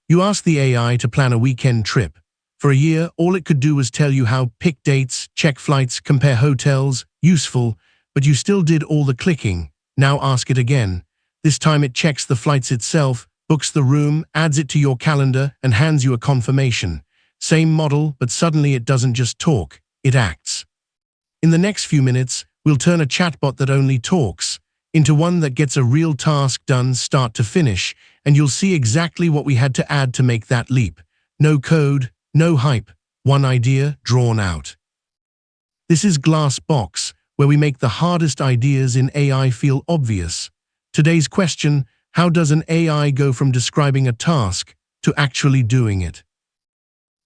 You ask the AI to plan a weekend trip. For a year, all it could do was tell you how, pick dates, check flights, compare hotels, useful, but you still did all the clicking. Now ask it again. This time it checks the flights itself, books the room, adds it to your calendar, and hands you a confirmation. Same model, but suddenly it doesn't just talk, it acts. In the next few minutes, we'll turn a chatbot that only talks into one that gets a real task done start to finish, and you'll see exactly what we had to add to make that leap. No code, no hype, one idea drawn out. This is Glass Box, where we make the hardest ideas in AI feel obvious. Today's question: how does an AI go from describing a task to actually doing it?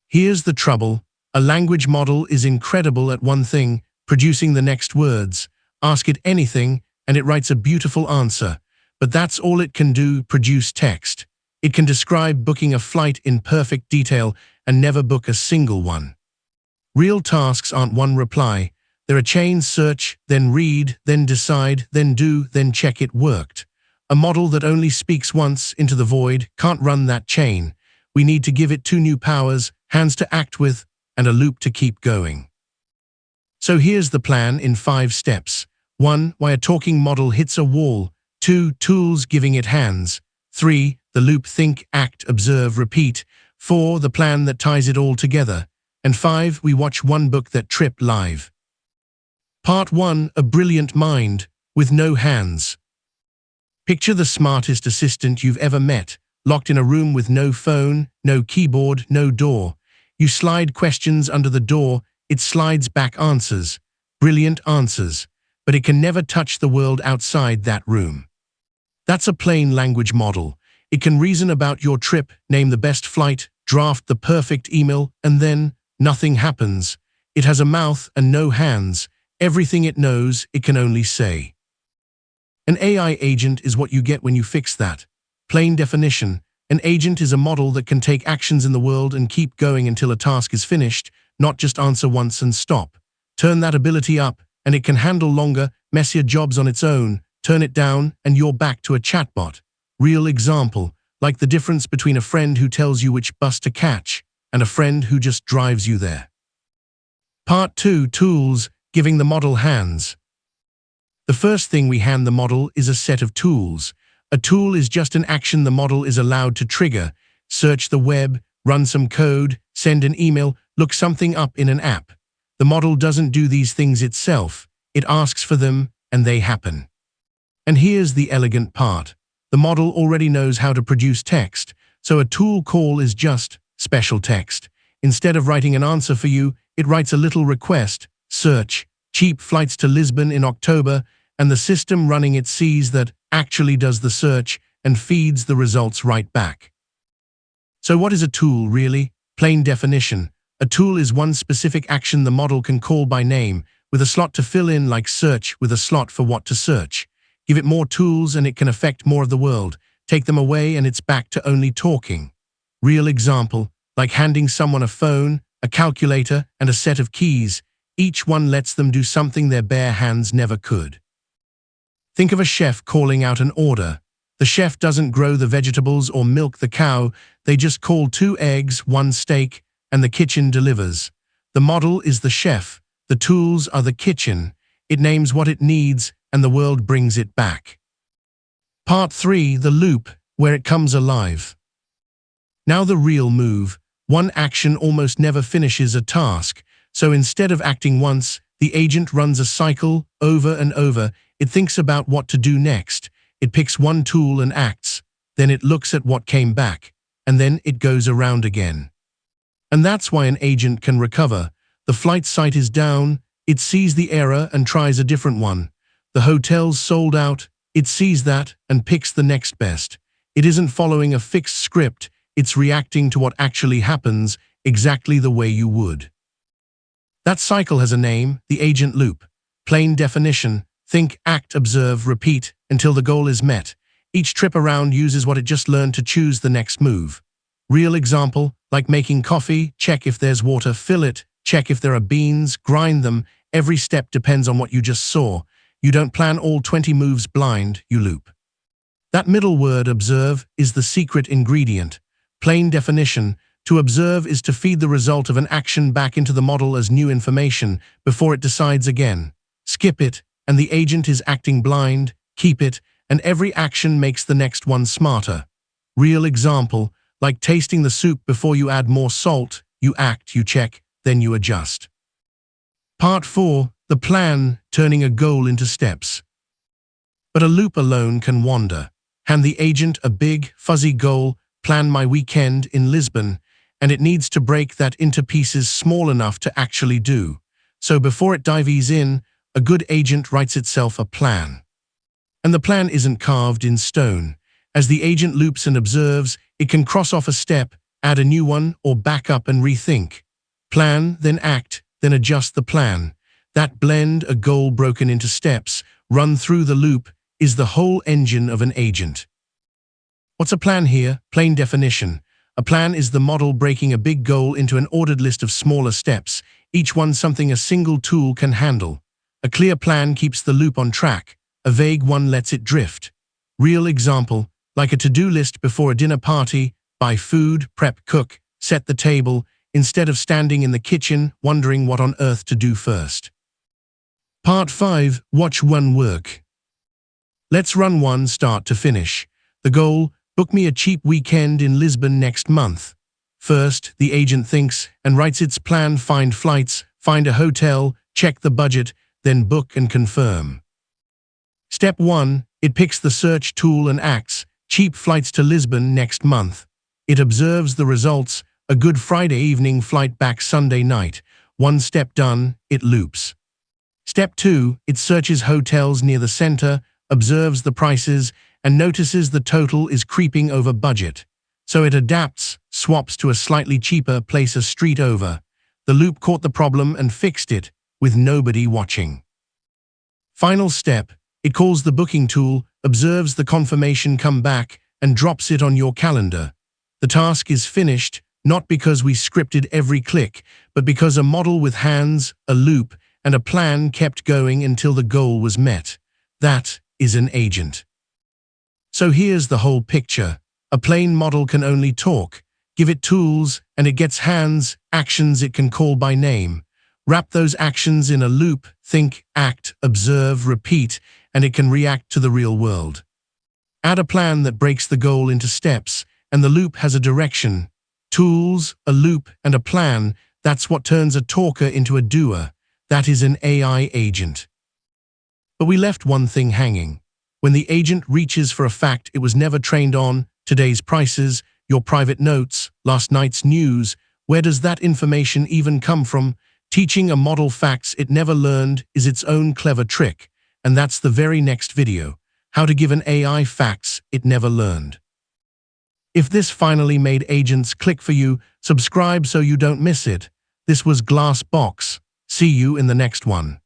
Here's the trouble. A language model is incredible at one thing, producing the next words. Ask it anything, and it writes a beautiful answer. But that's all it can do, produce text. It can describe booking a flight in perfect detail and never book a single one. Real tasks aren't one reply. They're a chain: search, then read, then decide, then do, then check it worked. A model that only speaks once into the void can't run that chain. We need to give it two new powers: hands to act with and a loop to keep going. So here's the plan in 5 steps. 1. Why a talking model hits a wall. 2. Tools giving it hands. 3. The loop: think, act, observe, repeat. 4. The plan that ties it all together. And 5. We watch one book that tripped live. Part 1. A brilliant mind with no hands. Picture the smartest assistant you've ever met, locked in a room with no phone, no keyboard, no door. You slide questions under the door, it slides back answers. Brilliant answers. But it can never touch the world outside that room. That's a plain language model. It can reason about your trip, name the best flight, draft the perfect email, and then nothing happens. It has a mouth and no hands. Everything it knows, it can only say. An AI agent is what you get when you fix that. Plain definition: an agent is a model that can take actions in the world and keep going until a task is finished, not just answer once and stop. Turn that ability up, and it can handle longer, messier jobs on its own. Turn it down, and you're back to a chatbot. Real example, like the difference between a friend who tells you which bus to catch and a friend who just drives you there. Part 2. Tools giving the model hands. The first thing we hand the model is a set of tools. A tool is just an action the model is allowed to trigger. Search the web, run some code, send an email, look something up in an app. The model doesn't do these things itself. It asks for them, and they happen. And here's the elegant part. The model already knows how to produce text, so a tool call is just special text. Instead of writing an answer for you, it writes a little request: search cheap flights to Lisbon in October, and the system running it sees that, actually does the search, and feeds the results right back. So what is a tool really? Plain definition: a tool is one specific action the model can call by name, with a slot to fill in, like search with a slot for what to search. Give it more tools and it can affect more of the world. Take them away and it's back to only talking. Real example, like handing someone a phone, a calculator, and a set of keys. Each one lets them do something their bare hands never could. Think of a chef calling out an order. The chef doesn't grow the vegetables or milk the cow, they just call 2 eggs, 1 steak, and the kitchen delivers. The model is the chef, the tools are the kitchen. It names what it needs, and the world brings it back. Part 3. The loop, where it comes alive. Now the real move. One action almost never finishes a task, so instead of acting once, the agent runs a cycle over and over. It thinks about what to do next. It picks one tool and acts. Then it looks at what came back, and then it goes around again. And that's why an agent can recover. The flight site is down, it sees the error and tries a different one. The hotel's sold out, it sees that and picks the next best. It isn't following a fixed script, it's reacting to what actually happens, exactly the way you would. That cycle has a name: the agent loop. Plain definition: think, act, observe, repeat, until the goal is met. Each trip around uses what it just learned to choose the next move. Real example, like making coffee: check if there's water, fill it, check if there are beans, grind them. Every step depends on what you just saw. You don't plan all 20 moves blind, you loop. That middle word, observe, is the secret ingredient. Plain definition: to observe is to feed the result of an action back into the model as new information before it decides again. Skip it, and the agent is acting blind. Keep it, and every action makes the next one smarter. Real example: like tasting the soup before you add more salt, you act, you check, then you adjust. Part 4. The plan, turning a goal into steps. But a loop alone can wander. Hand the agent a big, fuzzy goal: plan my weekend in Lisbon, and it needs to break that into pieces small enough to actually do. So before it dives in, a good agent writes itself a plan. And the plan isn't carved in stone. As the agent loops and observes, it can cross off a step, add a new one, or back up and rethink. Plan, then act, then adjust the plan. That blend, a goal broken into steps, run through the loop, is the whole engine of an agent. What's a plan here? Plain definition: a plan is the model breaking a big goal into an ordered list of smaller steps, each one something a single tool can handle. A clear plan keeps the loop on track. A vague one lets it drift. Real example: like a to-do list before a dinner party: buy food, prep, cook, set the table, instead of standing in the kitchen wondering what on earth to do first. Part 5. Watch one work. Let's run one start to finish. The goal: book me a cheap weekend in Lisbon next month. First, the agent thinks and writes its plan: find flights, find a hotel, check the budget, then book and confirm. Step 1. It picks the search tool and acts: cheap flights to Lisbon next month. It observes the results: a good Friday evening flight back Sunday night. One step done, it loops. Step 2. It searches hotels near the center, observes the prices, and notices the total is creeping over budget. So it adapts, swaps to a slightly cheaper place a street over. The loop caught the problem and fixed it, with nobody watching. Final step: it calls the booking tool, observes the confirmation come back, and drops it on your calendar. The task is finished, not because we scripted every click, but because a model with hands, a loop, and a plan kept going until the goal was met. That is an agent. So here's the whole picture. A plain model can only talk. Give it tools, and it gets hands, actions it can call by name. Wrap those actions in a loop: think, act, observe, repeat, and it can react to the real world. Add a plan that breaks the goal into steps, and the loop has a direction. Tools, a loop, and a plan: that's what turns a talker into a doer. That is an AI agent. But we left one thing hanging. When the agent reaches for a fact it was never trained on, today's prices, your private notes, last night's news, where does that information even come from? Teaching a model facts it never learned is its own clever trick, and that's the very next video: how to give an AI facts it never learned. If this finally made agents click for you, subscribe so you don't miss it. This was Glass Box. See you in the next one.